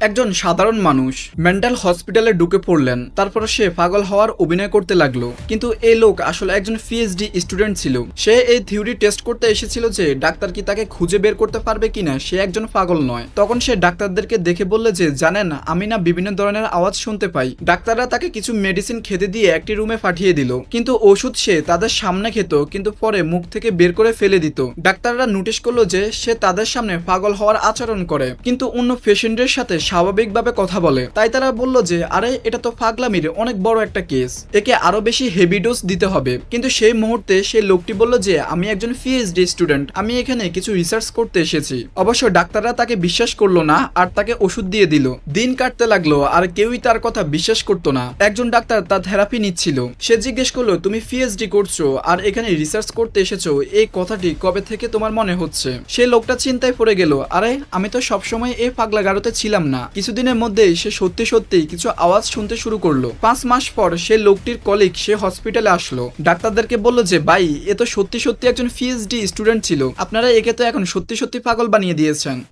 একজন সাধারণ মানুষ মেন্টাল হসপিটালে ঢুকে পড়লেন, তারপর সে পাগল হওয়ার অভিনয় করতে লাগলো। কিন্তু এই লোক আসলে একজন পিএইচডি স্টুডেন্ট ছিল। সে এই থিওরি টেস্ট করতে এসেছিল যে ডাক্তার কি তাকে খুঁজে বের করতে পারবে কিনা সে একজন পাগল নয়। তখন সে ডাক্তারদেরকে দেখে বললে যে জানেন, আমি না বিভিন্ন ধরনের আওয়াজ শুনতে পাই। ডাক্তাররা তাকে কিছু মেডিসিন খেতে দিয়ে একটি রুমে পাঠিয়ে দিল, কিন্তু ওষুধ সে তাদের সামনে খেত, কিন্তু পরে মুখ থেকে বের করে ফেলে দিত। ডাক্তাররা নোটিশ করলো যে সে তাদের সামনে পাগল হওয়ার আচরণ করে, কিন্তু অন্য পেশেন্টের সাথে স্বাভাবিকভাবে কথা বলে। তাই তারা বলল যে আরে এটা তো পাগলামির অনেক বড় একটা কেস, একে আরো বেশি হেভি ডোজ দিতে হবে। কিন্তু সেই মুহূর্তে সেই লোকটি বলল যে আমি একজন পিএইচডি স্টুডেন্ট, আমি এখানে কিছু রিসার্চ করতে এসেছি। অবশ্য ডাক্তাররা তাকে বিশ্বাস করলো না আর তাকে ওষুধ দিয়ে দিল। দিন কাটতে লাগলো আর কেউই তার কথা বিশ্বাস করতো না। একজন ডাক্তার তার থেরাপি নিচ্ছিল। সে জিজ্ঞেস করলো, তুমি পিএইচডি করছো আর এখানে রিসার্চ করতে এসেছো, এই কথাটি কবে থেকে তোমার মনে হচ্ছে? সে লোকটা চিন্তায় পড়ে গেল, আরে আমি তো সবসময় এই পাগলা গারোতে ছিলাম না। কিছুদিনের মধ্যেই সে সত্যি সত্যি কিছু আওয়াজ শুনতে শুরু করলো। 5 মাস পর সে লোকটির কলিগ সে হসপিটালে আসলো। ডাক্তারদেরকে বলল যে ভাই, এ তো সত্যি সত্যি একজন পিএইচডি স্টুডেন্ট ছিল, আপনারা একে তো এখন সত্যি সত্যি পাগল বানিয়ে দিয়েছেন।